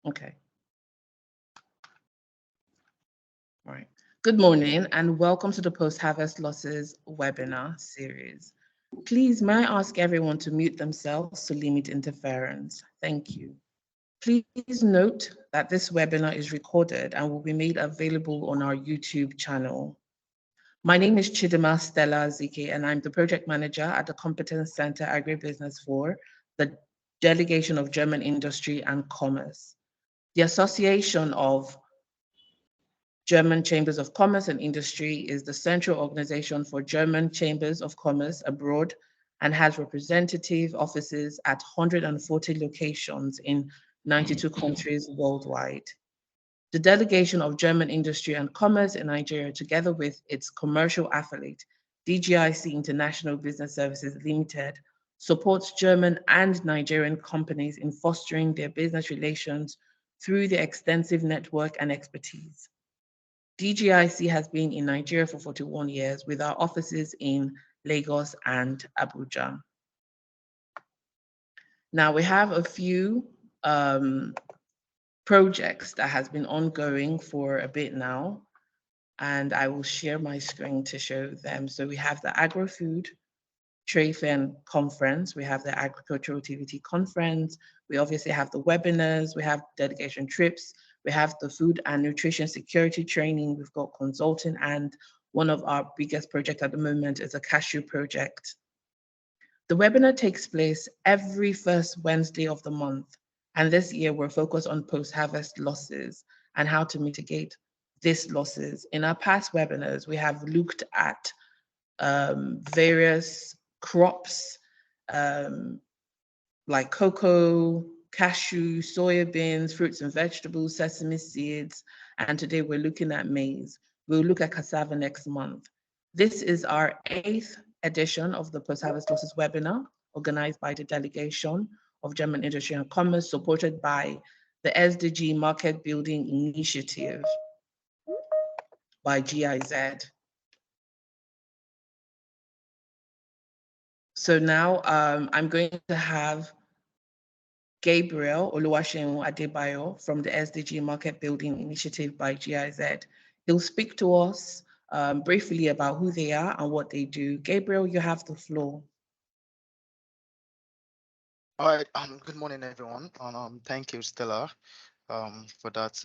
Okay. All right. Good morning and welcome to the Post-Harvest Losses webinar series. Please, may I ask everyone to mute themselves to limit interference? Thank you. Please note that this webinar is recorded and will be made available on our YouTube channel. My name is Chidima Stella Zike, and I'm the project manager at the Competence Center Agribusiness for the Delegation of German Industry and Commerce. The Association of German Chambers of Commerce and Industry is the central organization for German chambers of commerce abroad and has representative offices at 140 locations in 92 countries worldwide. The Delegation of German Industry and Commerce in Nigeria, together with its commercial affiliate, DGIC International Business Services Limited, supports German and Nigerian companies in fostering their business relations through their extensive network and expertise. DGIC has been in Nigeria for 41 years with our offices in Lagos and Abuja. Now we have a few projects that has been ongoing for a bit now, and I will share my screen to show them. So we have the Agro-Food Trade Fair and Conference, we have the Agricultural TVT Conference, we obviously have the webinars, we have delegation trips, we have the food and nutrition security training, we've got consulting, and one of our biggest projects at the moment is a cashew project. The webinar takes place every first Wednesday of the month, and this year we're focused on post-harvest losses and how to mitigate these losses. In our past webinars, we have looked at various crops like cocoa, cashew, soya beans, fruits and vegetables, sesame seeds, and today we're looking at maize. We'll look at cassava next month. This is our 8th edition of the Post-Harvest Losses webinar, organized by the Delegation of German Industry and Commerce, supported by the SDG Market Building Initiative by GIZ. So now I'm going to have Gabriel Oluwaseun Adebayo from the SDG Market Building Initiative by GIZ. He'll speak to us briefly about who they are and what they do. Gabriel, you have the floor. All right. Good morning, everyone. Thank you, Stella, for that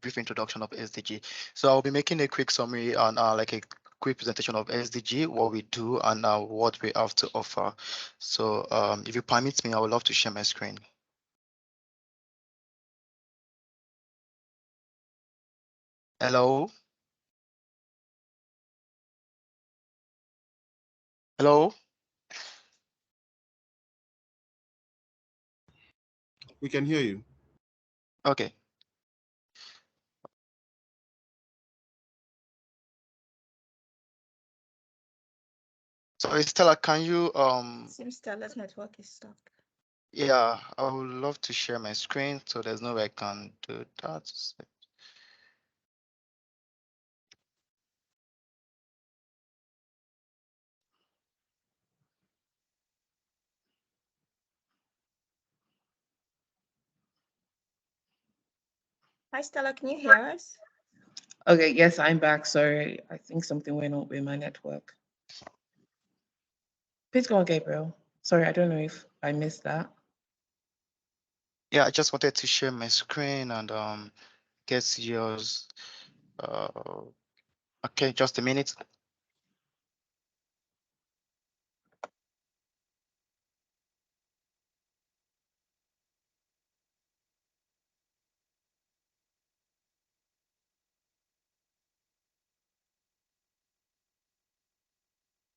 brief introduction of SDG. So I'll be making a quick summary and like a quick presentation of SDG, what we do, and what we have to offer. So if you permit me, I would love to share my screen. Hello? Hello? We can hear you. Okay. Sorry, Stella, can you Seems Stella's network is stuck. Yeah, I would love to share my screen, so there's no way I can do that. Hi, Stella, can you hear us? Okay, yes, I'm back. Sorry, I think something went on with my network. Please go on, Gabriel. Sorry, I don't know if I missed that. Yeah, I just wanted to share my screen and get yours. Okay, just a minute.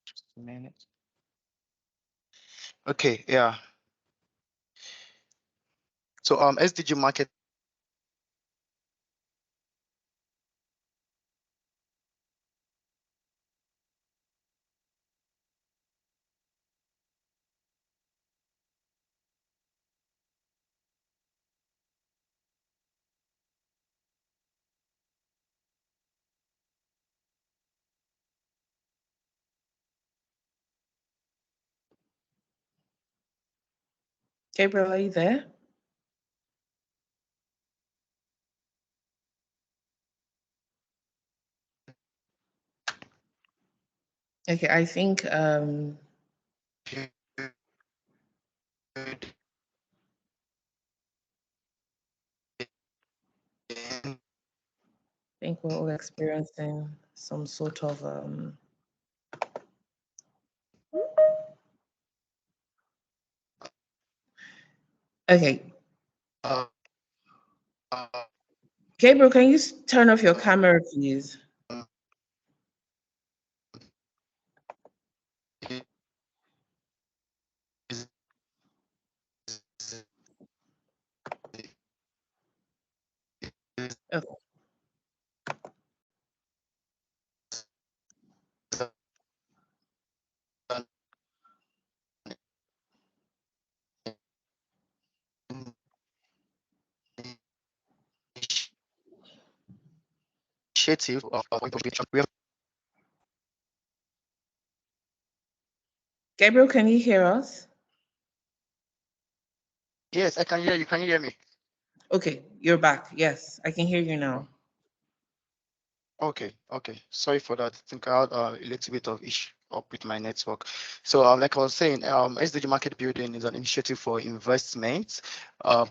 Just a minute. Okay, yeah. So SDG Market. Gabriel, are you there? Okay, I think we're all experiencing some sort of okay. uh, Gabriel, can you turn off your camera, please? Okay. initiative of implementation. We have Gabriel, can you hear us? yes, I can hear you. Can you hear me? Okay, you're back. Yes, I can hear you now. Okay. Sorry for that. I think I had a little bit of issue up with my network. So, like I was saying, SDG Market Building is an initiative for investment,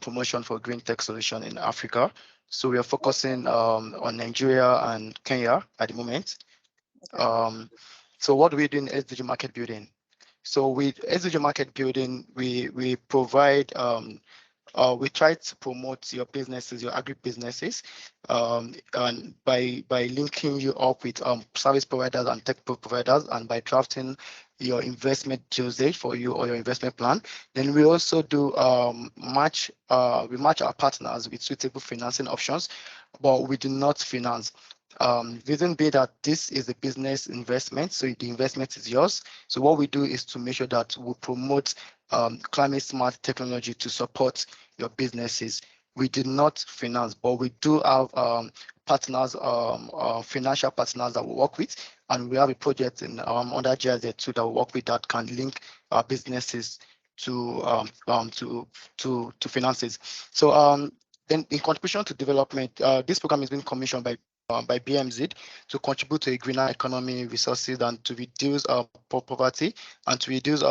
promotion for green tech solution in Africa. So we are focusing on Nigeria and Kenya at the moment. So what do we do in SDG Market Building? So with SDG Market Building, we provide we try to promote your businesses, your agri businesses, and by linking you up with service providers and tech providers, and by drafting your investment dosage for you or your investment plan. Then we also do we match our partners with suitable financing options, but we do not finance. Reason being that this is a business investment, so the investment is yours. So what we do is to make sure that we promote climate smart technology to support your businesses. We do not finance, but we do have partners, financial partners that we work with, and we have a project in under GIZ2 that we work with that can link our businesses to finances. So then in contribution to development, this program is being commissioned by BMZ to contribute to a greener economy, resources, and to reduce poverty and to reduce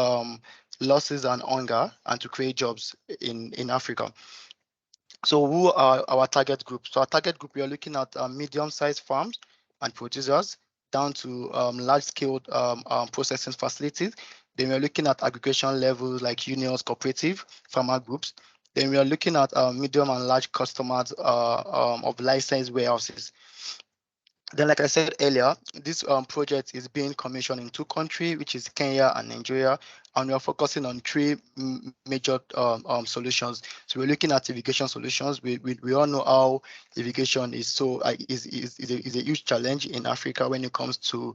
losses and hunger and to create jobs in Africa. So who are our target group? So our target group, we are looking at medium-sized farms and producers down to large-scale processing facilities. Then we are looking at aggregation levels like unions, cooperative, farmer groups. Then we are looking at medium and large customers of licensed warehouses. Then, like I said earlier, this project is being commissioned in two countries, which is Kenya and Nigeria, and we are focusing on three major solutions. So we're looking at irrigation solutions. We all know how irrigation is is a huge challenge in Africa when it comes to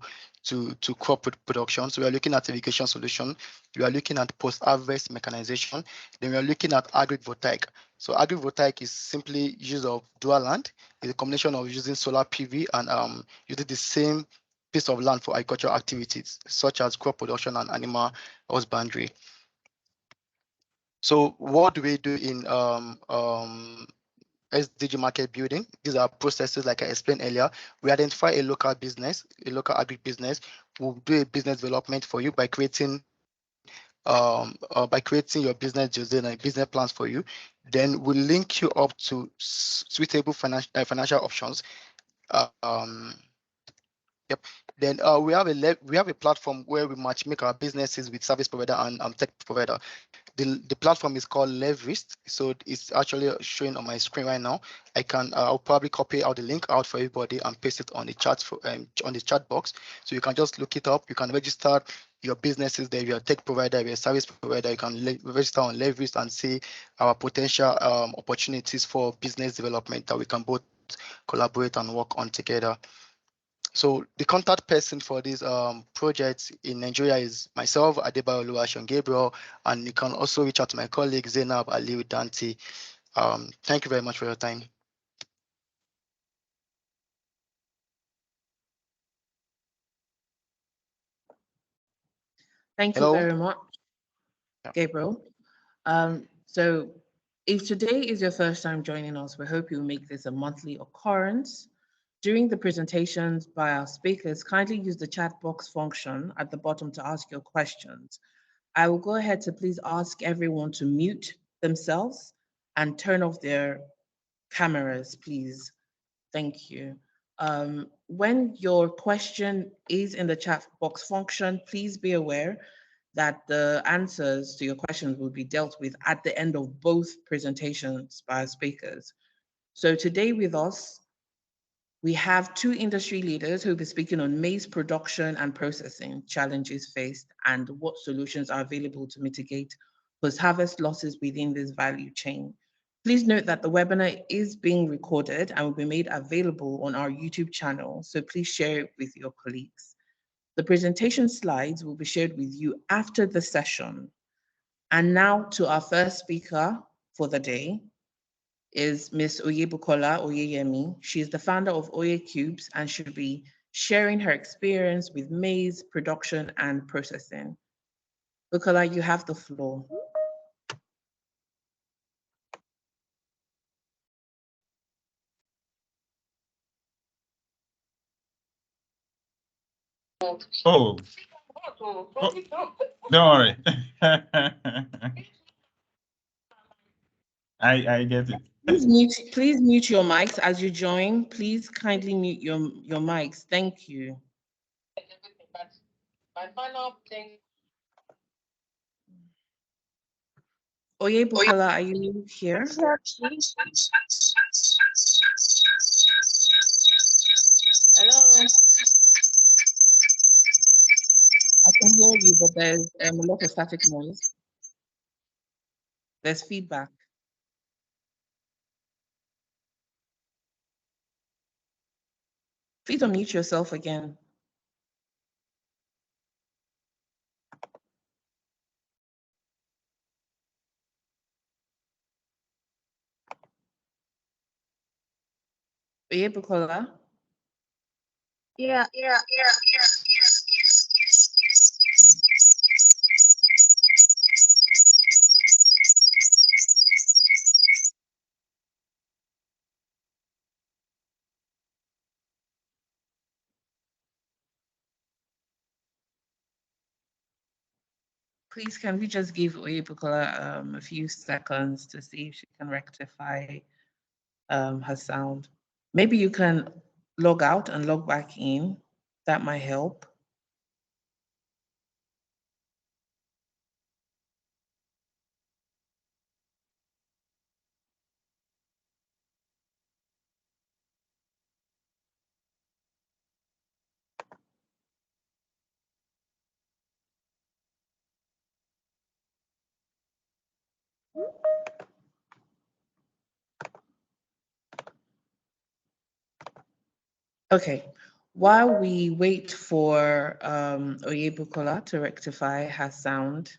crop production. So we are looking at irrigation solution. We are looking at post-harvest mechanization. Then we are looking at agrivoltaic. So agrivoltaic is simply use of dual land. It's a combination of using solar PV and using the same piece of land for agricultural activities, such as crop production and animal husbandry. So what do we do in SDG market building? These are processes like I explained earlier. We identify a local business, a local agri business. We'll do a business development for you by creating your business design and business plans for you. Then we'll link you up to suitable financial options. Um, Yep. Then we have a platform where we match make our businesses with service provider and tech provider. The platform is called Leverist. So it's actually showing on my screen right now. I'll probably copy out the link out for everybody and paste it on the chat on the chat box. So you can just look it up. You can register your businesses there. If you're a tech provider, if you're a service provider, you can register on Leverist and see our potential opportunities for business development that we can both collaborate and work on together. So the contact person for this project in Nigeria is myself, Adebayo Oluwaseun Gabriel, and you can also reach out to my colleague Zainab Aliu Dante. Thank you very much for your time. Thank Hello? you very much, Gabriel. So if today is your first time joining us, we hope you'll make this a monthly occurrence During the presentations by our speakers, kindly use the chat box function at the bottom to ask your questions. I will go ahead to please ask everyone to mute themselves and turn off their cameras, please. Thank you. When your question is in the chat box function, please be aware that the answers to your questions will be dealt with at the end of both presentations by our speakers. So today with us, we have two industry leaders who will be speaking on maize production and processing challenges faced and what solutions are available to mitigate post-harvest losses within this value chain. Please note that the webinar is being recorded and will be made available on our YouTube channel, so please share it with your colleagues. The presentation slides will be shared with you after the session. And now to our first speaker for the day, is Miss Oyebukola Oyeyemi. She is the founder of Oye Cubes and should be sharing her experience with maize production and processing. Bukola, you have the floor. Oh, don't worry. I get it. Please mute your mics as you join. Please kindly mute your mics. Thank you. Oyebukola, are you here? Hello. I can hear you, but there's a lot of static noise. There's feedback. Please unmute yourself again. Oyebukola? Yeah. Please, can we just give Oyebukola a few seconds to see if she can rectify her sound? Maybe you can log out and log back in. That might help. Okay, while we wait for Oyebukola to rectify her sound,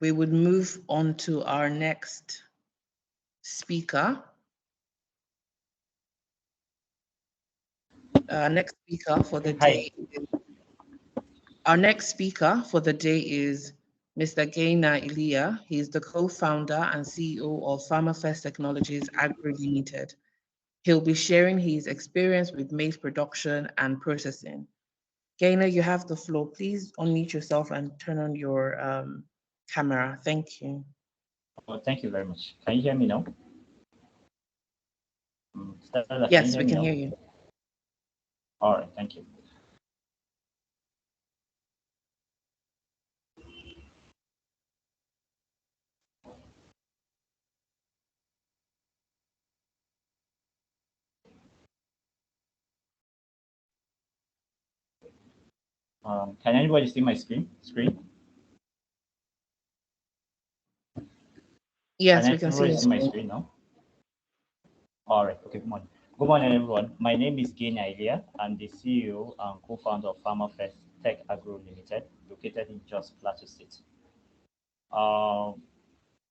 we would move on to our next speaker. Next speaker for the day. Our next speaker for the day is Mr. Gaina Ilia. He is the co-founder and CEO of PharmaFest Technologies Agro Limited. He'll be sharing his experience with maize production and processing. Gaina, you have the floor. Please unmute yourself and turn on your camera. Thank you. Oh, thank you very much. Can you hear me now? Stella, Yes, we can hear you. All right, thank you. Can anybody see my screen? Yes, we can see my screen now. All right. Okay. Good morning. Good morning, everyone. My name is Gaina Ilia. I'm the CEO and co-founder of PharmaFest Tech Agro Limited, located in Jos Plateau State.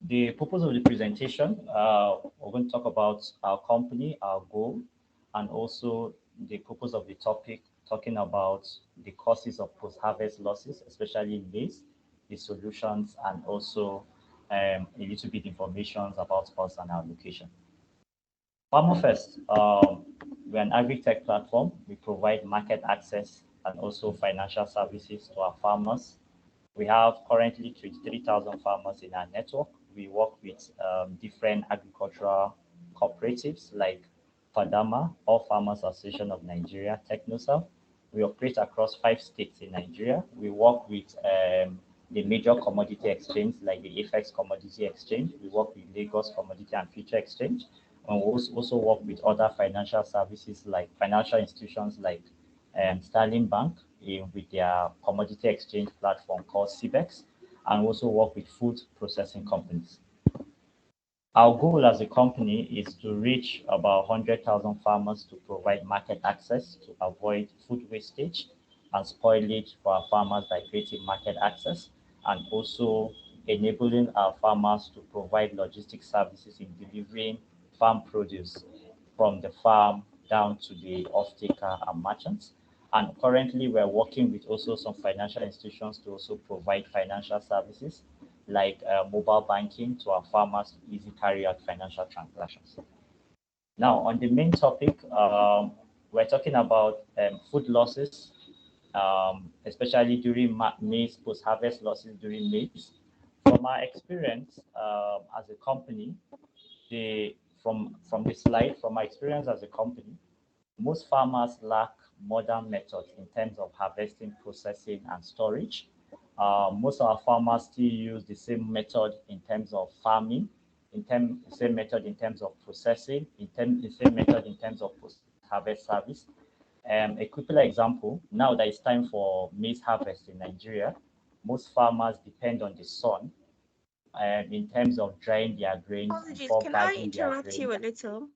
The purpose of the presentation, we're going to talk about our company, our goal, and also the purpose of the topic, talking about the causes of post-harvest losses, especially in maize, the solutions, and also a little bit information about us and our location. Farmer First, we're an agri-tech platform. We provide market access and also financial services to our farmers. We have currently 23,000 farmers in our network. We work with different agricultural cooperatives like FADAMA, All Farmers Association of Nigeria, TechnoServe. We operate across 5 states in Nigeria. We work with the major commodity exchange like the FX Commodity Exchange. We work with Lagos Commodity and Future Exchange. And we also work with other financial services like financial institutions like Sterling Bank with their commodity exchange platform called CBEX, and also work with food processing companies. Our goal as a company is to reach about 100,000 farmers to provide market access to avoid food wastage and spoilage for our farmers by creating market access, and also enabling our farmers to provide logistics services in delivering farm produce from the farm down to the off-taker and merchants. And currently, we're working with also some financial institutions to also provide financial services like mobile banking to our farmers to easily carry out financial transactions. Now, on the main topic, we're talking about food losses, especially during maize, post-harvest losses during maize. From our experience as a company, from the slide, from my experience as a company, most farmers lack modern methods in terms of harvesting, processing, and storage. Most of our farmers still use the same method in terms of farming, the same method in terms of processing, the same method in terms of post-harvest service. A quick example, now that it's time for maize harvest in Nigeria, most farmers depend on the sun in terms of drying their grains Apologies, before can I bagging their interrupt you grains. a little?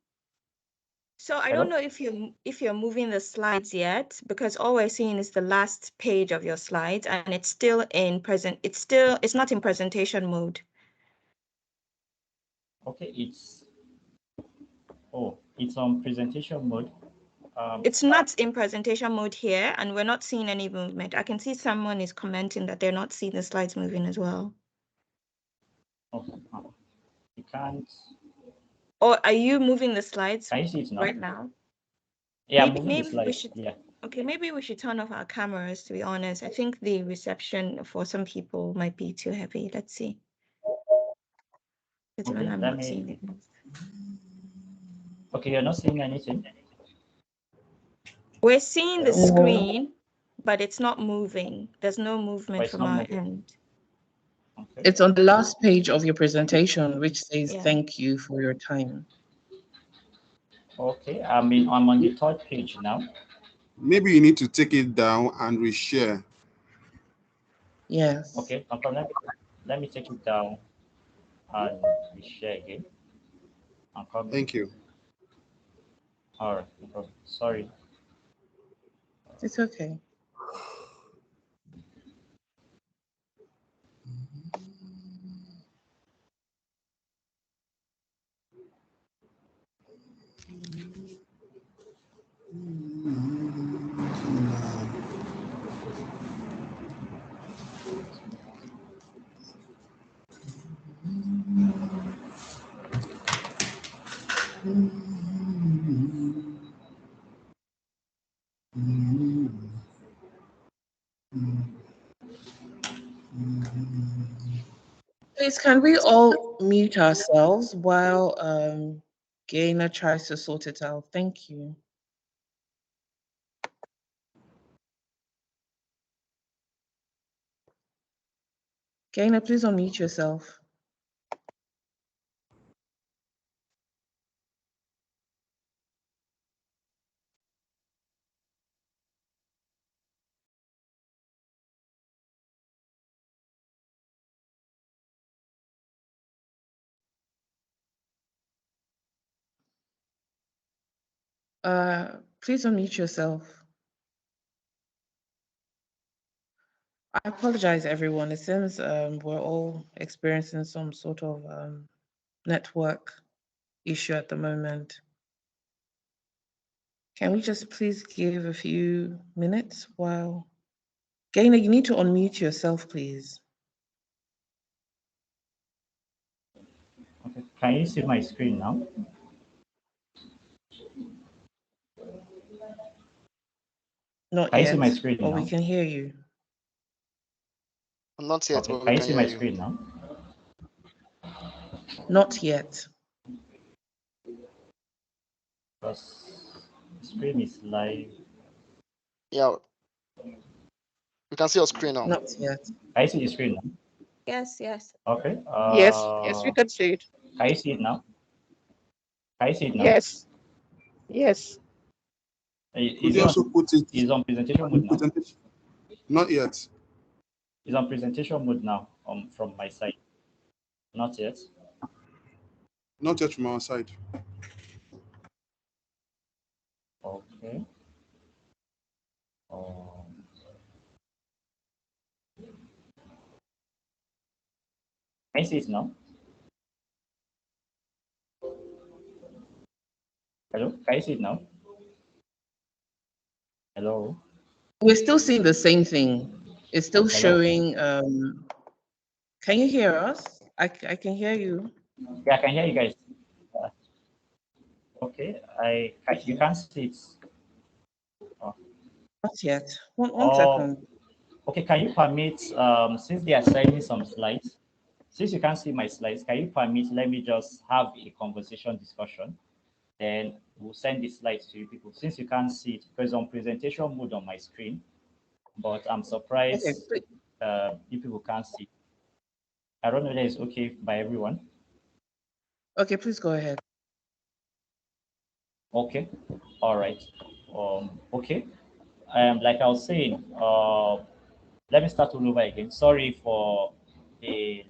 So I Hello? don't know if you're moving the slides yet, because all we're seeing is the last page of your slides, and it's still in present. It's not in presentation mode. Okay, it's on presentation mode. It's not in presentation mode here, and we're not seeing any movement. I can see someone is commenting that they're not seeing the slides moving as well. Okay, you can't. Or are you moving the slides Can you see it now? right now? Yeah, Maybe, I'm moving the maybe we slide. should. Yeah. Okay, maybe we should turn off our cameras, to be honest. I think the reception for some people might be too heavy. Let's see. It's Okay, when I'm let not seeing me. it. Okay, you're not seeing anything. We're seeing the Hello? screen, but it's not moving. There's no But movement it's from not our moving. end. Okay. It's on the last page of your presentation, which says Yeah. thank you for your time. Okay. I mean, I'm on the third page now. Maybe you need to take it down and reshare. Yes. Okay. Let me take it down and share again. I'm coming. Thank you. All right. No problem. Sorry. It's okay. Please, can we all mute ourselves while Gainer tries to sort it out? Thank you. Gainer, please unmute yourself. Please unmute yourself. I apologize, everyone. It seems we're all experiencing some sort of network issue at the moment. Can we just please give a few minutes while... Gainer, you need to unmute yourself, please. Okay. Can you see my screen now? Not Can you see my yet, screen but now? we can hear you. Not yet, Okay. but we Can you can see hear my you. screen now? Not yet. Because the screen is live. Yeah, we can see your screen now. Not yet. Can you see the screen now? Yes, yes. Okay. Yes, yes, we can see it. Can you see it now? Can you see it now? Yes, yes. Could Is you it also on, put it is on presentation on mode now? presentation? Not yet. Is on presentation mode now from my side? Not yet. Not yet from our side. Okay. Can you see it now? Hello? Can you see it now? Hello? We're still seeing the same thing. It's still Hello? showing. Can you hear us? I can hear you. Yeah, I can hear you guys. Okay, you can't see it. Oh. Not yet. One second. Okay, can you permit, since they are sending some slides, since you can't see my slides, can you permit, let me just have a conversation discussion, then we'll send the slides to you people. Since you can't see it, because on presentation mode on my screen, but I'm Okay. surprised you people can't see. I don't know whether it's okay by everyone. Okay, please go ahead. Okay, all right. Okay. Like I was saying, let me start all over again. Sorry for the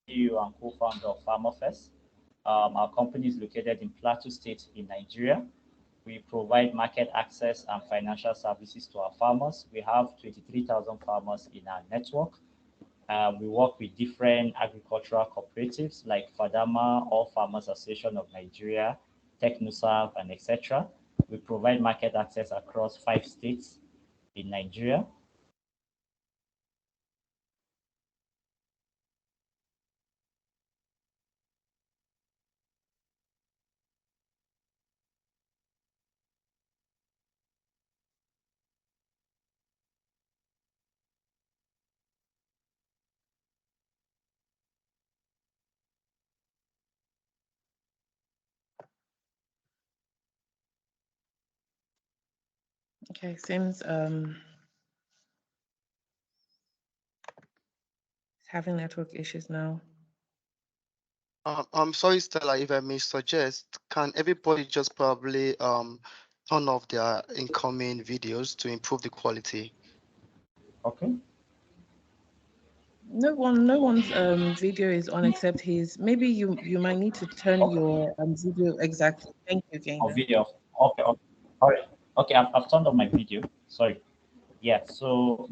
CEO and co-founder of FarmerFest. Our company is located in Plateau State in Nigeria. We provide market access and financial services to our farmers. We have 23,000 farmers in our network. We work with different agricultural cooperatives like Fadama, All Farmers Association of Nigeria, TechnoServe, and etc. We provide market access across 5 states in Nigeria. Okay, seems it's having network issues now. I'm sorry, Stella, if I may suggest, can everybody just probably turn off their incoming videos to improve the quality? Okay. No one's video is on except his. Maybe you might need to turn your video exactly. Thank you, Oh, Gainer. video. Okay. Okay. All right. Okay. I've turned on my video. Sorry. Yeah. So,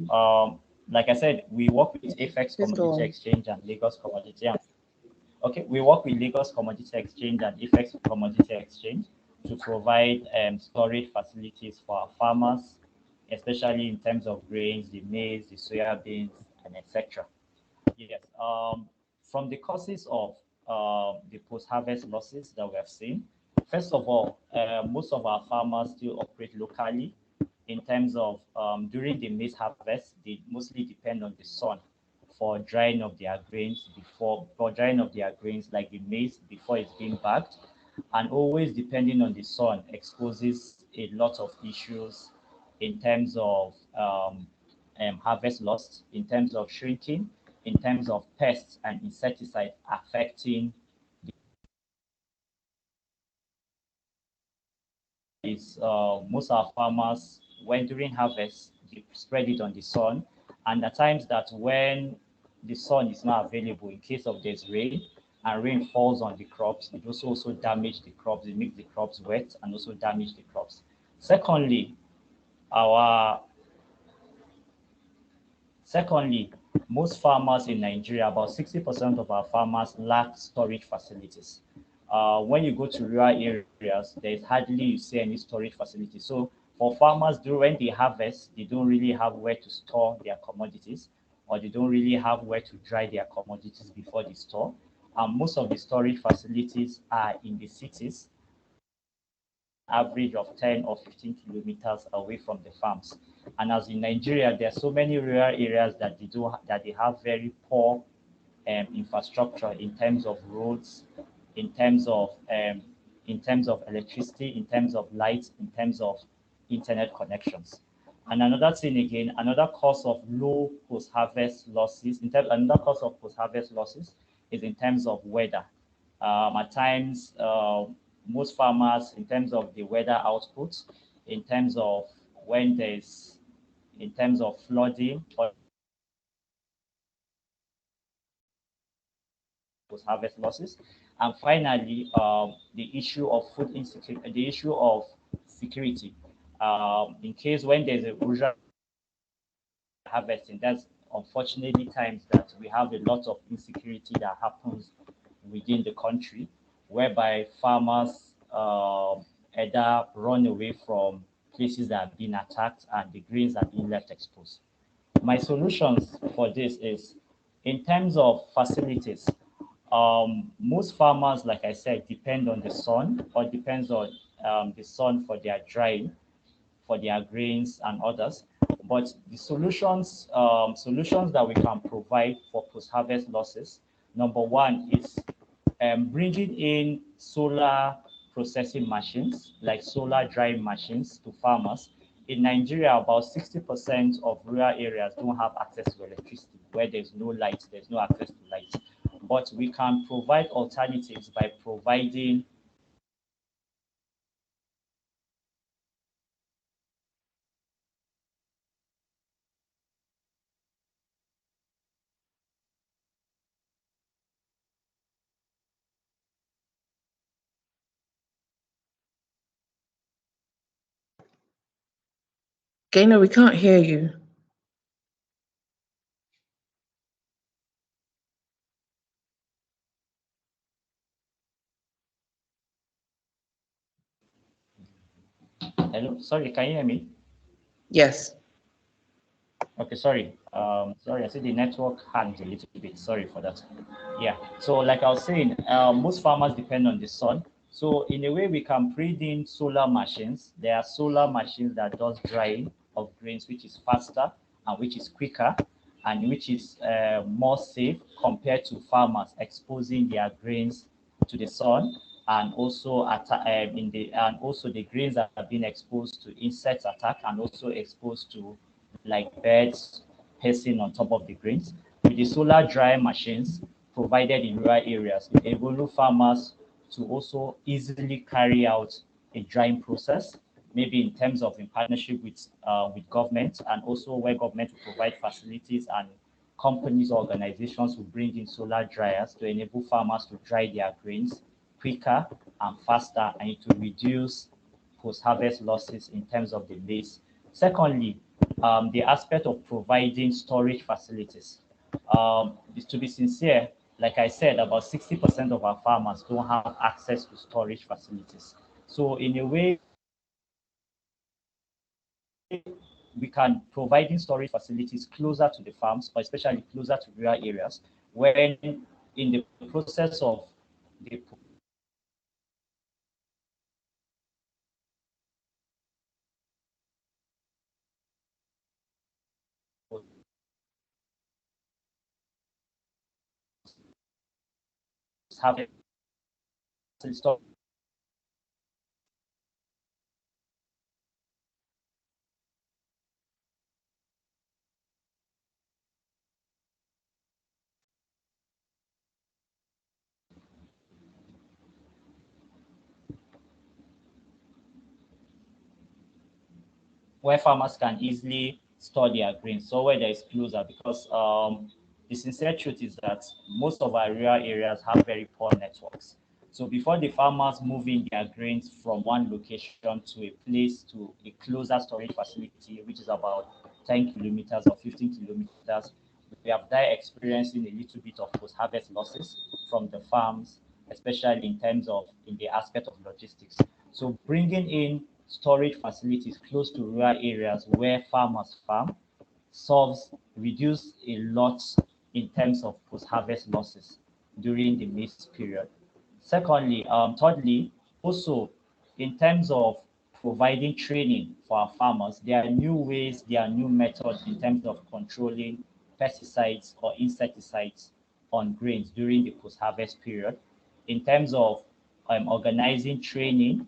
like I said, we work with FX Please go Commodity on. Exchange and Lagos Commodity. Okay, we work with Lagos Commodity Exchange and FX Commodity Exchange to provide storage facilities for our farmers, especially in terms of grains, the maize, the soya beans, and etc. Yes. From the causes of the post-harvest losses that we have seen, first of all, most of our farmers still operate locally. In terms of during the maize harvest, they mostly depend on the sun for drying of their grains like the maize before it's being bagged, and always depending on the sun exposes a lot of issues in terms of harvest loss, in terms of shrinking, in terms of pests and insecticides affecting is most of our farmers when during harvest they spread it on the sun, and at times that when the sun is not available in case of there's rain and rain falls on the crops, it also damage the crops, it makes the crops wet and also damage the crops. Secondly, our Secondly, most farmers in Nigeria, about 60% of our farmers lack storage facilities. When you go to rural areas, there's hardly you see any storage facility. So for farmers, when they harvest, they don't really have where to store their commodities, or they don't really have where to dry their commodities before they store. And most of the storage facilities are in the cities. average of 10 or 15 kilometers away from the farms. And as in Nigeria, there are so many rural areas that they have very poor infrastructure in terms of roads, in terms of electricity, in terms of light, in terms of internet connections. And another thing again, another cause of low post-harvest losses, another cause of post-harvest losses is in terms of weather. At times, most farmers, in terms of the weather output, in terms of when there's, in terms of flooding or post-harvest losses, and finally, the issue of food insecurity, the issue of security. In case when there's a rural harvesting, that's unfortunately times that we have a lot of insecurity that happens within the country, whereby farmers either run away from places that have been attacked and the grains are being left exposed. My solutions for this is in terms of facilities. Most farmers, like I said, depend on the sun or depends on the sun for their drying, for their grains and others. But the solutions that we can provide for post-harvest losses, number one is bringing in solar processing machines, like solar drying machines to farmers. In Nigeria, about 60% of rural areas don't have access to electricity, where there's no light, there's no access to light. But we can provide alternatives by providing Gaynor, we can't hear you. hello, sorry, can you hear me? Yes. Okay, sorry. Sorry, I see the network hangs a little bit. Sorry for that. Yeah. So, like I was saying, most farmers depend on the sun. So, in a way, we can bring in solar machines. There are solar machines that does drying of grains, which is faster and which is quicker, and which is more safe compared to farmers exposing their grains to the sun, and also and also the grains are being exposed to insect attack and also exposed to like birds pacing on top of the grains. With the solar drying machines provided in rural areas, it enables farmers to also easily carry out a drying process, maybe in terms of in partnership with government, and also where government will provide facilities and companies or organizations will bring in solar dryers to enable farmers to dry their grains quicker and faster, and it will reduce post-harvest losses in terms of the maize. Secondly, the aspect of providing storage facilities. To be sincere, like I said, about 60% of our farmers don't have access to storage facilities. So in a way, we can providing storage facilities closer to the farms, or especially closer to rural areas, when in the process of the having storage where farmers can easily store their grains, so where there is closer, because the sincere truth is that most of our rural areas have very poor networks. So before the farmers move in their grains from one location to a place to a closer storage facility, which is about 10 kilometers or 15 kilometers, we have died experiencing a little bit of post-harvest losses from the farms, especially in terms of in the aspect of logistics. So bringing in storage facilities close to rural areas where farmers farm reduce a lot in terms of post-harvest losses during the maize period. Secondly, thirdly, also in terms of providing training for our farmers, there are new ways, there are new methods in terms of controlling pesticides or insecticides on grains during the post-harvest period. In terms of organizing training,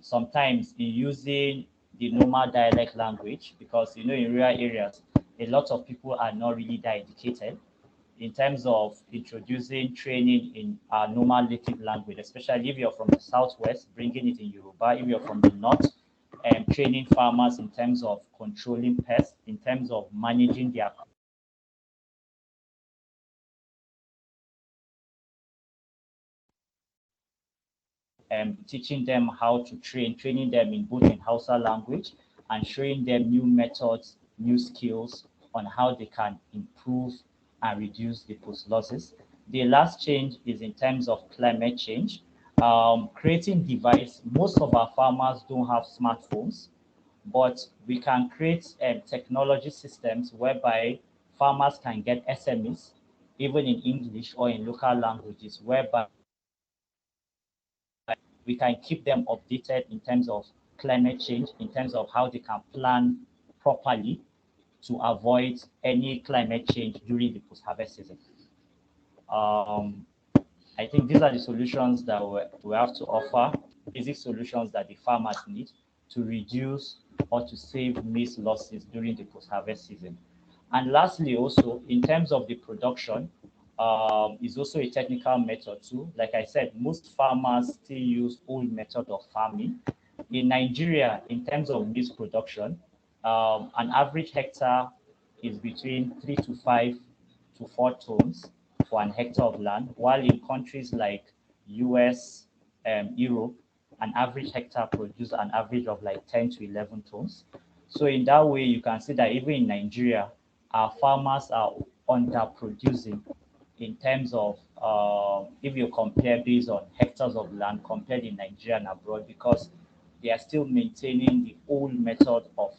sometimes in using the normal dialect language, because in rural areas, a lot of people are not really that educated in terms of introducing training in our normal native language, especially if you're from the southwest, bringing it in Yoruba. If you're from the north, training farmers in terms of controlling pests, in terms of managing their teaching them how to training them in both in Hausa language and showing them new methods, new skills on how they can improve and reduce the post losses. The last change is in terms of climate change. Creating device, most of our farmers don't have smartphones, but we can create technology systems whereby farmers can get SMEs, even in English or in local languages, whereby we can keep them updated in terms of climate change, in terms of how they can plan properly to avoid any climate change during the post-harvest season. I think these are the solutions that we have to offer, basic solutions that the farmers need to reduce or to save maize losses during the post-harvest season. And lastly, also, in terms of the production, is also a technical method too. Like I said, most farmers still use old method of farming. In Nigeria, in terms of maize production, an average hectare is between 3 to 4 tons for an hectare of land, while in countries like US, Europe, an average hectare produce an average of like 10 to 11 tons. So in that way, you can see that even in Nigeria, our farmers are underproducing in terms of if you compare based on hectares of land compared in Nigeria and abroad, because they are still maintaining the old method of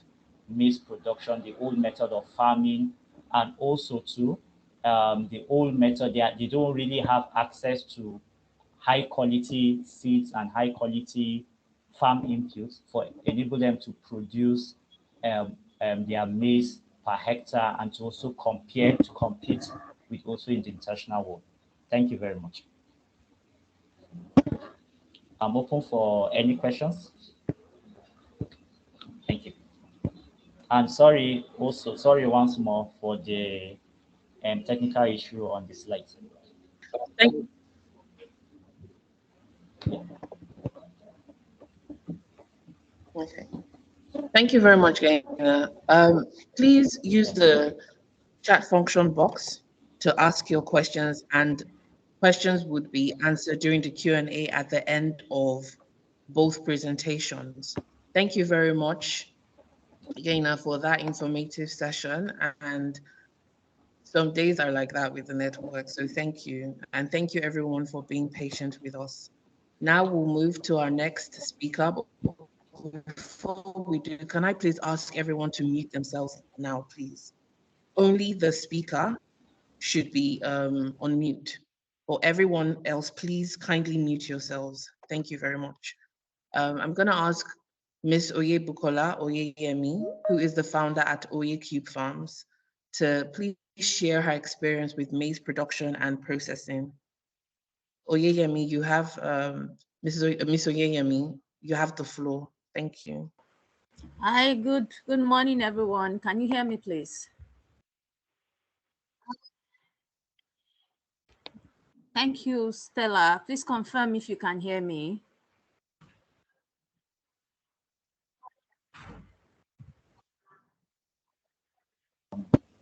maize production, the old method of farming, and also too the old method. They don't really have access to high quality seeds and high quality farm inputs for enable them to produce their maize per hectare and to also compete with also in the international world. Thank you very much. I'm open for any questions. Thank you. And sorry once more for the technical issue on the slide. Thank, okay. Thank you very much, Gaina. Please use the chat function box to ask your questions, and questions would be answered during the Q&A at the end of both presentations. Thank you very much, Gaina, for that informative session. And some days are like that with the network, so thank you. And thank you everyone for being patient with us. Now we'll move to our next speaker. Before we do, can I please ask everyone to mute themselves now, please? Only the speaker should be on mute. For everyone else, please kindly mute yourselves. Thank you very much. I'm going to ask Ms. Oyebukola Oyeyemi, who is the founder at Oye Cube Farms, to please share her experience with maize production and processing. Oyeyemi, you have, Ms. Oyeyemi, you have the floor. Thank you. Hi, good morning, everyone. Can you hear me, please? Thank you, Stella. Please confirm if you can hear me.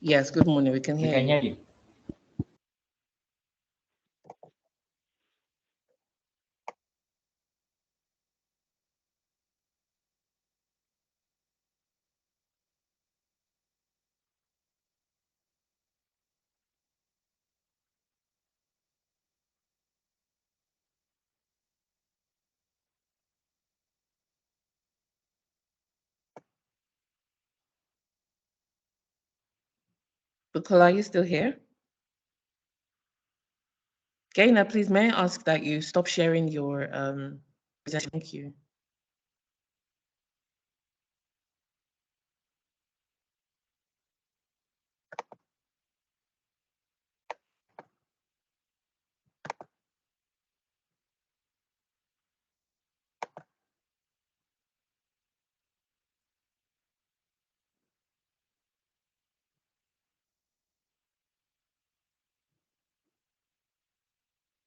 Yes, good morning. We can hear you. Bukola, are you still here? Gaina, please, may I ask that you stop sharing your Thank you.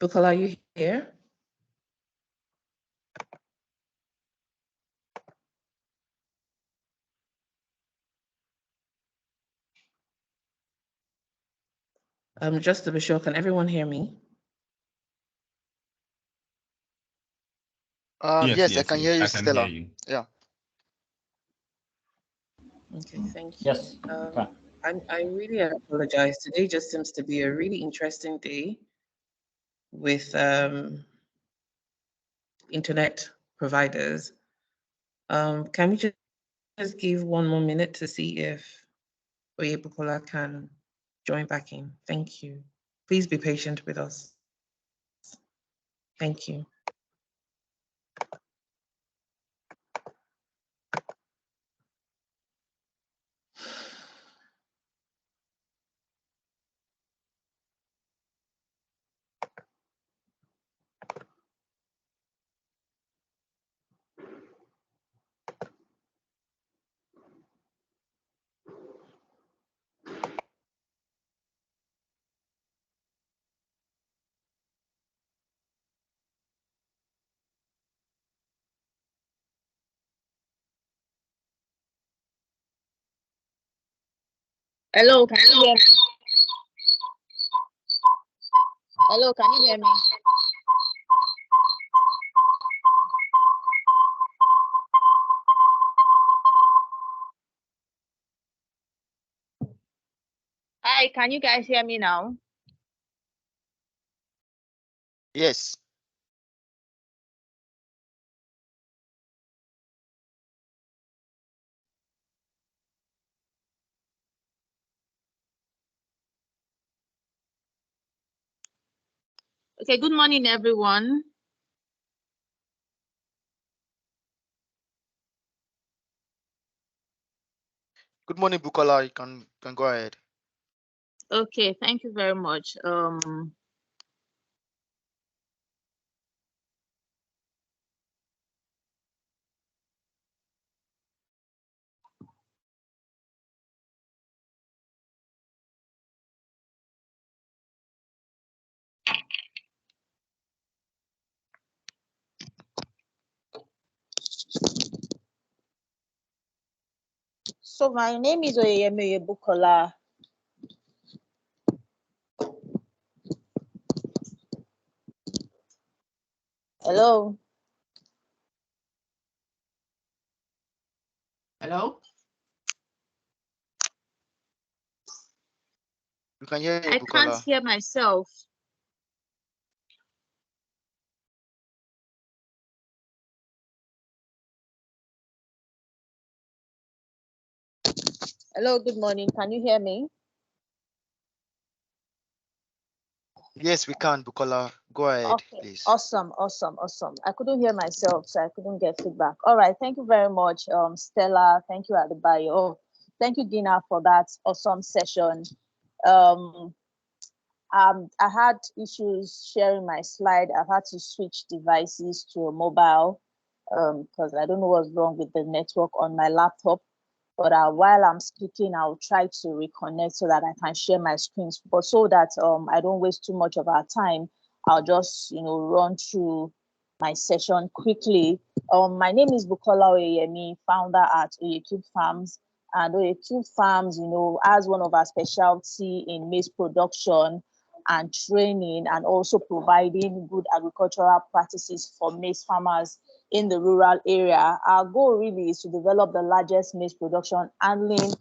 Bukola, are you here? Just to be sure, can everyone hear me? Yes, I can hear you, I can Stella. hear you. Yeah. Okay, thank you. Yes. I really apologize. Today just seems to be a really interesting day with internet providers. Can we just give one more minute to see if Oyebukola can join back in? Thank you. Please be patient with us. Thank you. Hello, can you hear me? Hello, can you hear me? Hi, can you guys hear me now? Yes. Okay, good morning, everyone. Good morning, Bukola. You can go ahead. Okay, thank you very much. So my name is Oyeyemi Bukola. Hello. Hello? You can hear you, I can't Bukola. hear myself. Hello, good morning. Can you hear me? Yes, we can, Bukola. Go ahead, Okay, please. awesome. I couldn't hear myself, so I couldn't get feedback. All right, thank you very much, Stella. Thank you, Adebayo. Oh, thank you, Dina, for that awesome session. I had issues sharing my slide. I've had to switch devices to a mobile because I don't know what's wrong with the network on my laptop. But while I'm speaking, I'll try to reconnect so that I can share my screens. But so that I don't waste too much of our time, I'll just run through my session quickly. My name is Bukola Oyeyemi, founder at Oyecube Farms. And Oyecube Farms, as one of our specialty in maize production and training, and also providing good agricultural practices for maize farmers in the rural area. Our goal really is to develop the largest maize production handling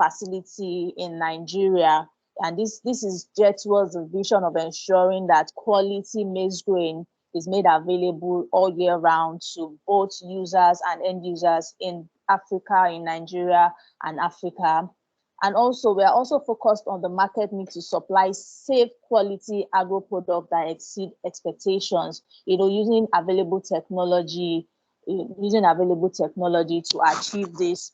facility in Nigeria. And this is geared towards the vision of ensuring that quality maize grain is made available all year round to both users and end users in Africa, in Nigeria and Africa. And also, we are also focused on the market need to supply safe quality agro product that exceed expectations, using available technology, to achieve this.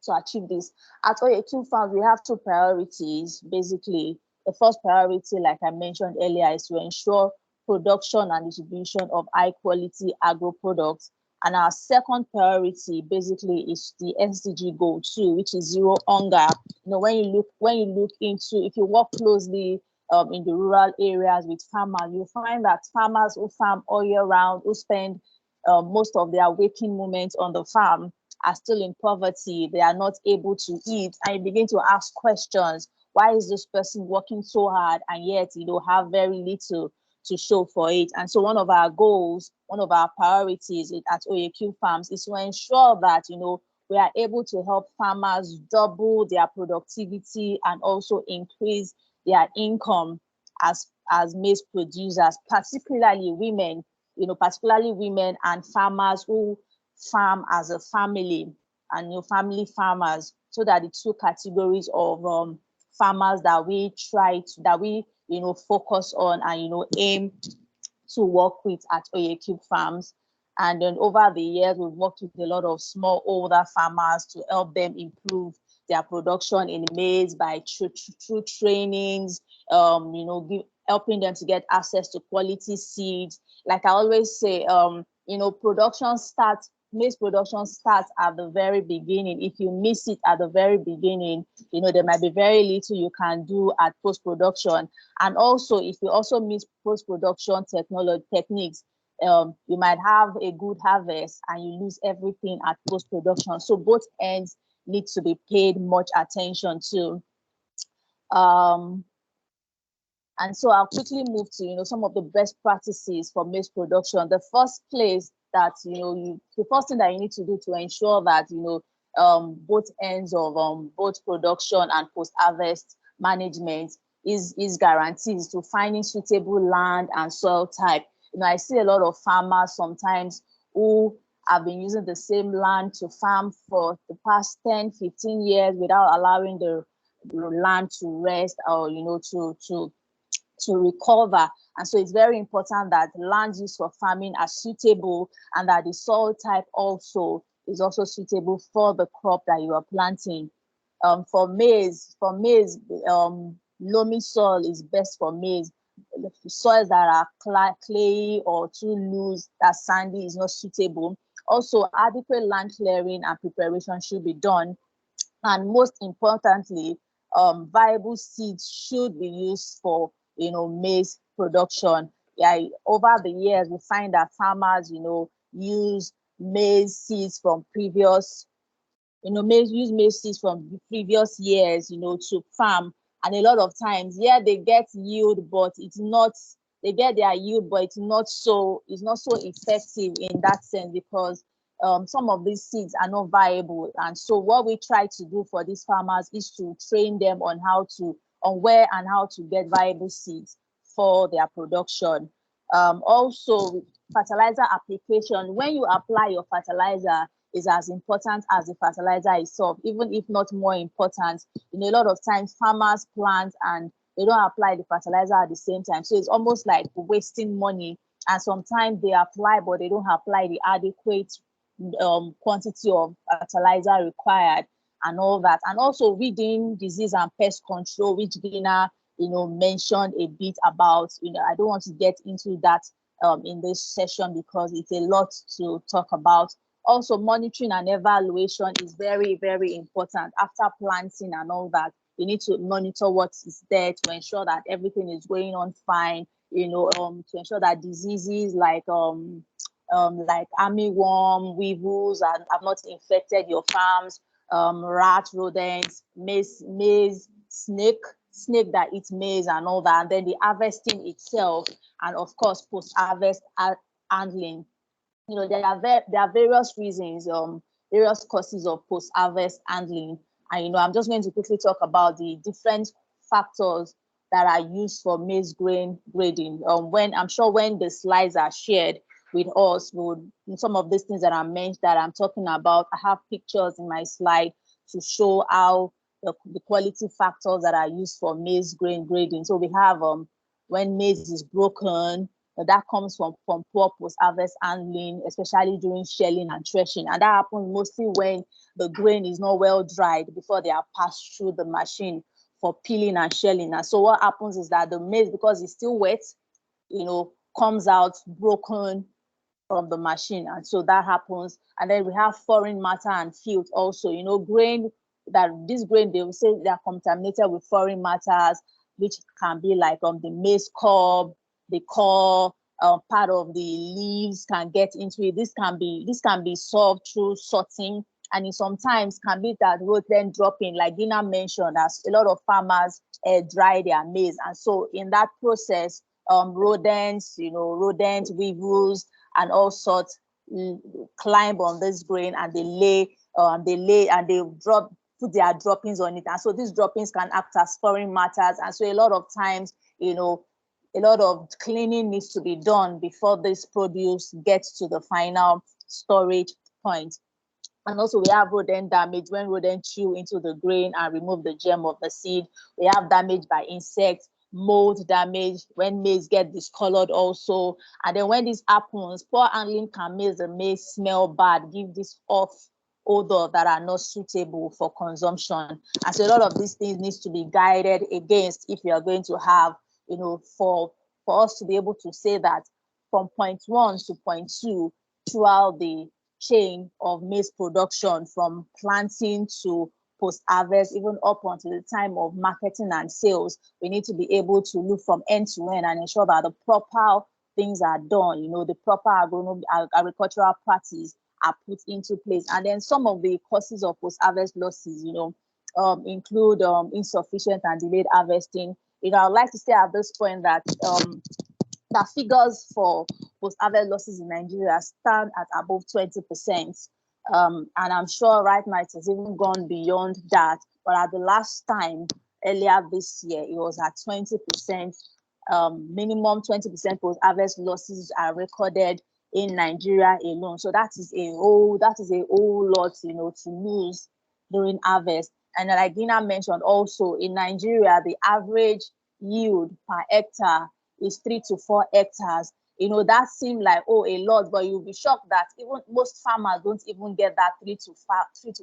At OAQ Farms, we have two priorities. Basically, the first priority, like I mentioned earlier, is to ensure production and distribution of high quality agro products. And our second priority basically is the SDG goal 2, which is zero hunger. When you look into, if you work closely in the rural areas with farmers, you find that farmers who farm all year round, who spend most of their waking moments on the farm, are still in poverty. They are not able to eat, and you begin to ask questions. Why is this person working so hard and yet have very little to show for it? And so one of our goals, one of our priorities at OAQ Farms is to ensure that we are able to help farmers double their productivity and also increase their income as maize producers, particularly women, and farmers who farm as a family, and family farmers, so that the two categories of farmers that we focus on and aim to work with at OAQ Farms. And then over the years, we've worked with a lot of smallholder farmers to help them improve their production in maize by through trainings, helping them to get access to quality seeds. Like I always say, maize production starts at the very beginning. If you miss it at the very beginning, there might be very little you can do at post-production. And also, if you also miss post-production techniques, you might have a good harvest and you lose everything at post-production. So both ends need to be paid much attention to. And so I'll quickly move to some of the best practices for maize production. The first thing that you need to do to ensure that both ends of both production and post-harvest management is guaranteed to finding suitable land and soil type. I see a lot of farmers sometimes who have been using the same land to farm for the past 10, 15 years without allowing the land to rest or to recover. And so it's very important that land use for farming are suitable and that the soil type also is also suitable for the crop that you are planting. For maize, loamy soil is best for maize. Soils that are clayey or too loose, that sandy, is not suitable. Also, adequate land clearing and preparation should be done. And most importantly, viable seeds should be used for maize production. Over the years, we find that farmers use maize seeds from previous years to farm. And a lot of times, they get yield, but they get their yield, but it's not so effective in that sense, because some of these seeds are not viable. And so what we try to do for these farmers is to train them on where and how to get viable seeds for their production. Also, fertilizer application. When you apply your fertilizer, is as important as the fertilizer itself, even if not more important. A lot of times farmers plant and they don't apply the fertilizer at the same time. So it's almost like wasting money. And sometimes they apply, but they don't apply the adequate quantity of fertilizer required and all that. And also weeding, disease and pest control, which Gina, mentioned a bit about. I don't want to get into that in this session because it's a lot to talk about. Also, monitoring and evaluation is very, very important. After planting and all that, you need to monitor what is there to ensure that everything is going on fine, to ensure that diseases like armyworm, weevils have not infected your farms, rats, rodents, maize, snake that eats maize and all that, and then the harvesting itself, and of course, post-harvest handling. There are various reasons, various causes of post-harvest handling. And, I'm just going to quickly talk about the different factors that are used for maize grain grading. When the slides are shared with us, some of these things that I'm talking about, I have pictures in my slide to show how the quality factors that are used for maize grain grading. So we have when maize is broken, that comes from poor post-harvest handling, especially during shelling and threshing. And that happens mostly when the grain is not well dried before they are passed through the machine for peeling and shelling. And so what happens is that the maize, because it's still wet, comes out broken from the machine. And so that happens. And then we have foreign matter and filth also, grain, this grain, they will say they are contaminated with foreign matters, which can be like the maize cob, the core, part of the leaves can get into it. This can be solved through sorting, and it sometimes can be that rodent dropping, like Dina mentioned, as a lot of farmers dry their maize, and so in that process, rodents, weevils, and all sorts climb on this grain, and they lay and they put their droppings on it, and so these droppings can act as foreign matters, and so a lot of times, a lot of cleaning needs to be done before this produce gets to the final storage point. And also we have rodent damage when rodents chew into the grain and remove the germ of the seed. We have damage by insects, mold damage when maize get discolored also. And then when this happens, poor handling can make the maize smell bad, give this off odor that are not suitable for consumption. And so a lot of these things needs to be guided against if you are going to have, for us to be able to say that from point 1 to point 2 throughout the chain of maize production, from planting to post-harvest, even up until the time of marketing and sales, we need to be able to look from end to end and ensure that the proper things are done, the proper agricultural practice are put into place. And then some of the causes of post-harvest losses, include insufficient and delayed harvesting. I'd like to say at this point that the figures for post-harvest losses in Nigeria stand at above 20%. And I'm sure right now it has even gone beyond that. But at the last time, earlier this year, it was at 20%. Minimum 20% post-harvest losses are recorded in Nigeria alone. So that is a whole lot, to lose during harvest. And like Dina mentioned also, in Nigeria, the average yield per hectare is 3 to 4 hectares. That seemed like, a lot, but you'll be shocked that even most farmers don't even get that 3 to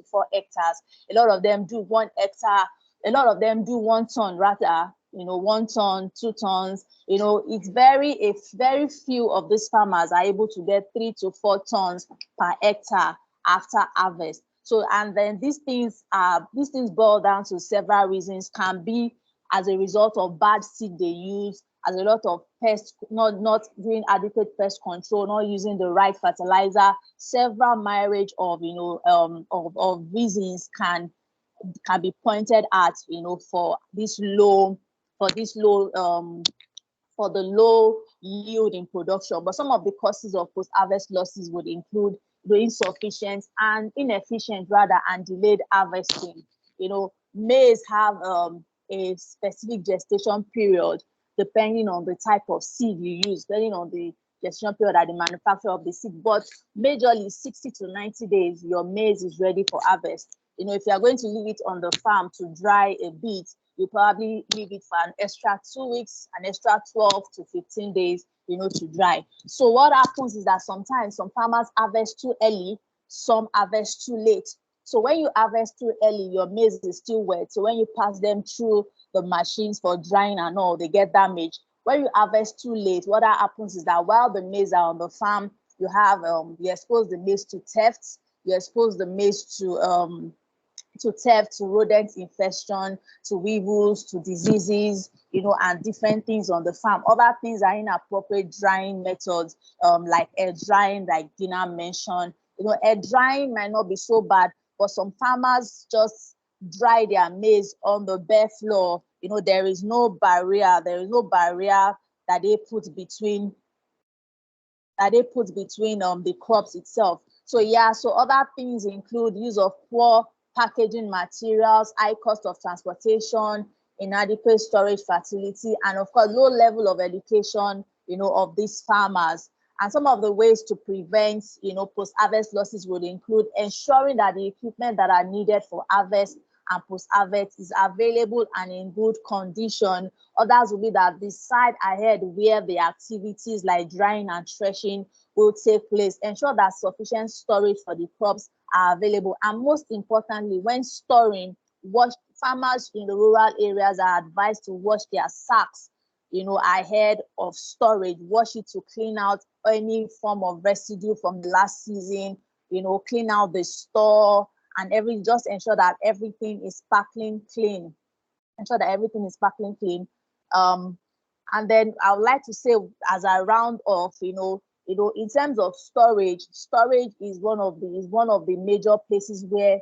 4 hectares. A lot of them do 1 hectare. A lot of them do 1 ton rather, 1 ton, 2 tons. It's very few of these farmers are able to get 3 to 4 tons per hectare after harvest. So, and then these things boil down to several reasons. Can be as a result of bad seed they use, as a lot of pests, not doing adequate pest control, not using the right fertilizer. Several myriad of reasons can be pointed at, for the low yield in production. But some of the causes of post-harvest losses would include the insufficient and inefficient rather and delayed harvesting. Maize have a specific gestation period depending on the type of seed you use, depending on the gestation period at the manufacturer of the seed. But majorly 60 to 90 days, your maize is ready for harvest. If you are going to leave it on the farm to dry a bit, you probably leave it for an extra 2 weeks, an extra 12 to 15 days, to dry. So what happens is that sometimes some farmers harvest too early, some harvest too late. So when you harvest too early, your maize is still wet. So when you pass them through the machines for drying and all, they get damaged. When you harvest too late, what happens is that while the maize are on the farm, you have you expose the maize to thefts, you expose the maize to theft, to rodent infestation, to weevils, to diseases, and different things on the farm. Other things are inappropriate drying methods, like air drying, like Dina mentioned. Air drying might not be so bad, but some farmers just dry their maize on the bare floor. There is no barrier. There is no barrier that they put between the crops itself. So other things include use of poor packaging materials, high cost of transportation, inadequate storage facility, and of course, low level of education, of these farmers. And some of the ways to prevent, post-harvest losses would include ensuring that the equipment that are needed for harvest and post-harvest is available and in good condition. Others will be that the side ahead where the activities like drying and threshing will take place. Ensure that sufficient storage for the crops are available. And most importantly, when storing, farmers in the rural areas are advised to wash their sacks, ahead of storage. Wash it to clean out any form of residue from the last season, clean out the store and just ensure that everything is sparkling clean. Ensure that everything is sparkling clean. And then I would like to say, as I round off, in terms of storage is one of the major places where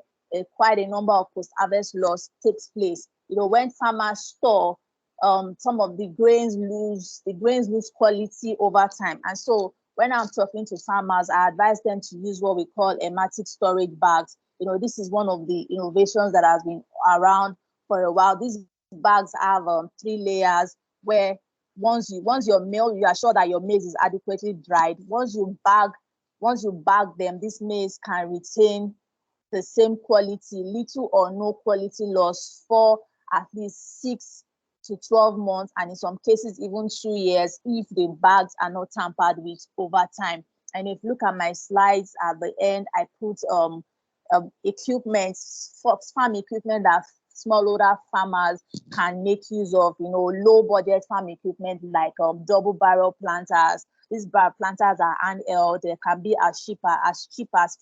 quite a number of post-harvest loss takes place. When farmers store, some of the grains lose quality over time. And so when I'm talking to farmers, I advise them to use what we call hermetic storage bags. This is one of the innovations that has been around for a while. These bags have 3 layers where once your meal, you are sure that your maize is adequately dried. Once you bag them, this maize can retain the same quality, little or no quality loss for at least 6 to 12 months, and in some cases even 2 years if the bags are not tampered with over time. And if you look at my slides at the end, I put equipment, farm equipment that smallholder farmers can make use of, low budget farm equipment like double barrel planters. These barrel planters are handheld. They can be as cheap as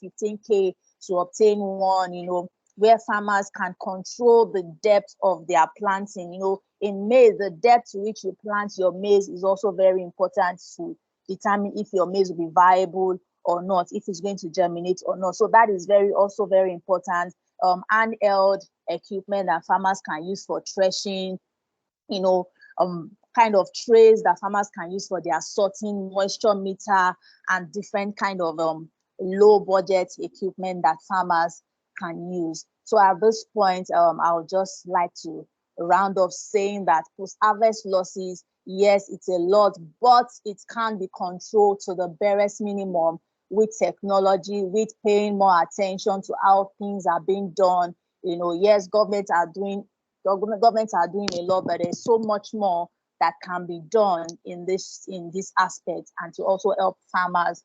15K to obtain one, where farmers can control the depth of their planting. In maize, the depth to which you plant your maize is also very important to determine if your maize will be viable or not, if it's going to germinate or not. So that is also very important. Handheld equipment that farmers can use for threshing, kind of trays that farmers can use for their sorting, moisture meter, and different kind of low budget equipment that farmers can use. So at this point, I would just like to round off saying that post-harvest losses, yes, it's a lot, but it can be controlled to the barest minimum with technology, with paying more attention to how things are being done. Yes, governments are doing a lot, but there's so much more that can be done in this aspect, and to also help farmers,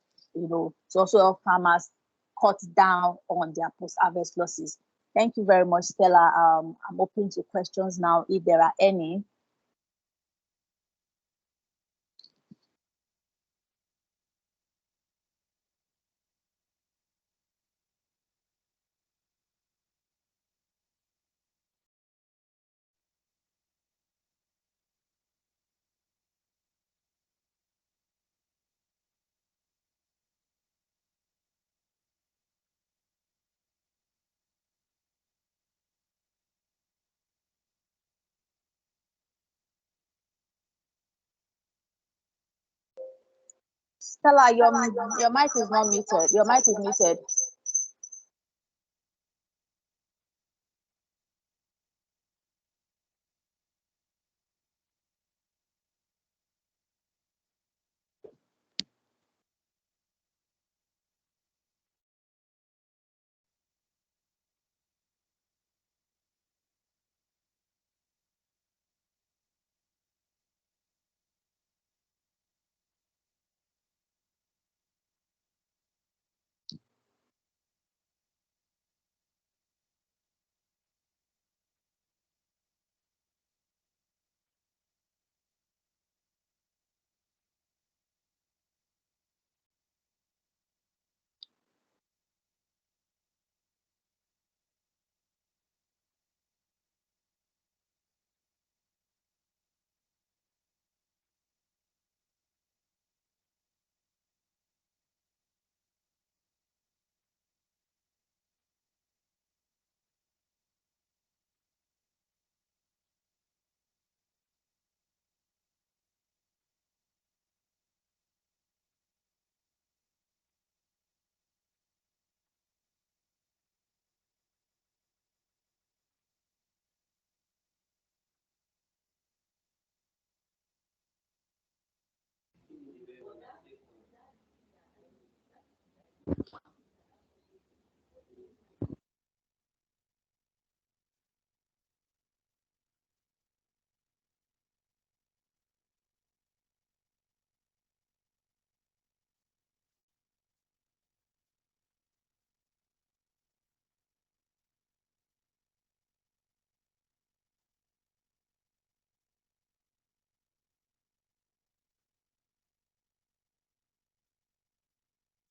cut down on their post-harvest losses. Thank you very much, Stella. I'm open to questions now, if there are any. Stella, your mic is not muted. Your mic is muted.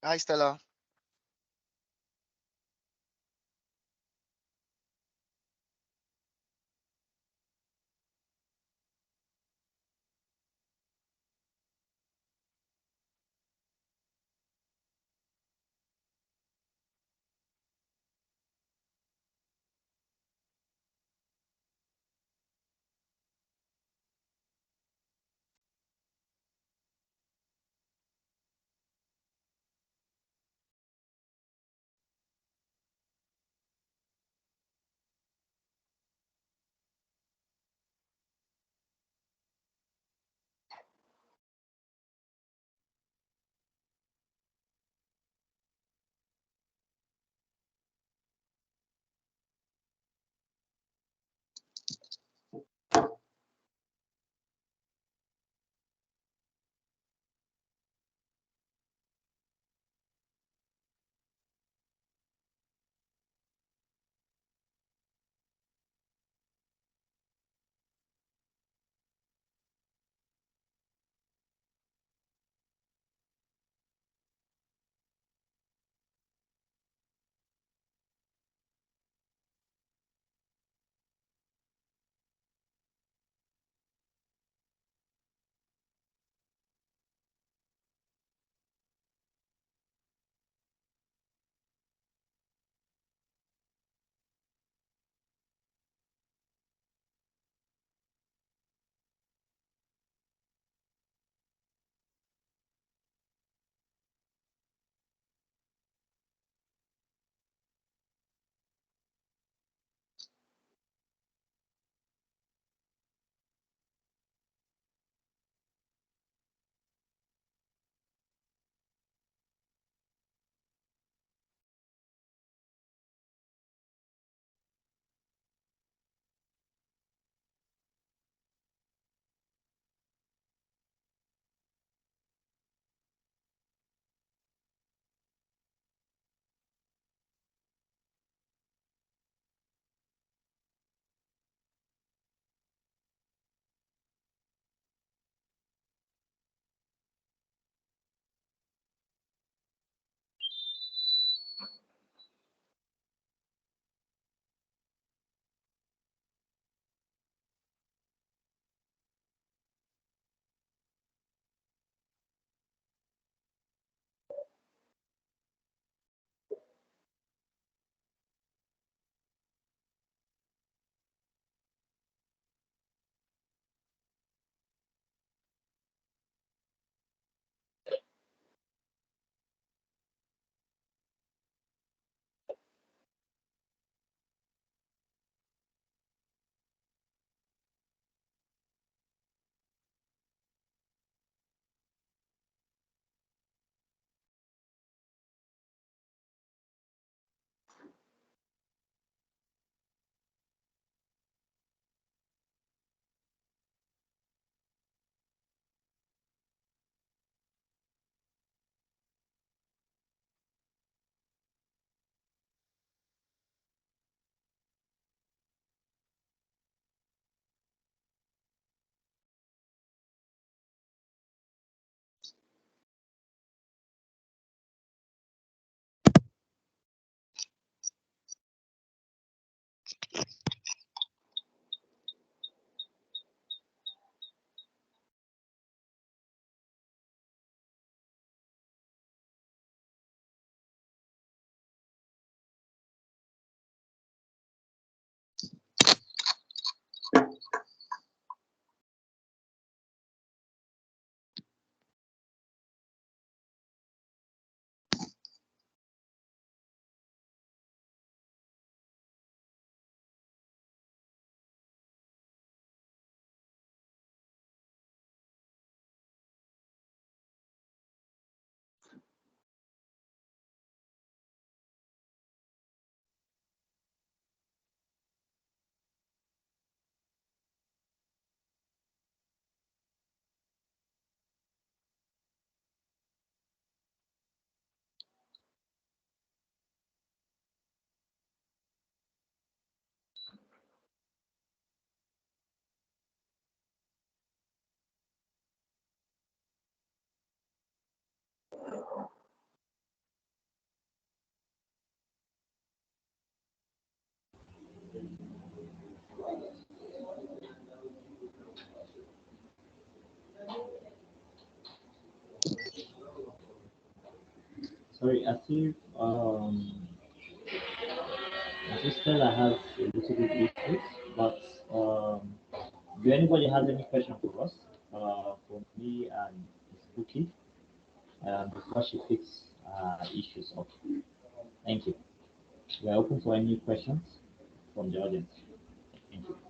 Hi, Stella. Sorry, I see Stella has a little bit issues, but do anybody has any question for us? For me and Ms. Buki, before she picks issues up. Thank you. We are open for any questions from the audience. Thank you.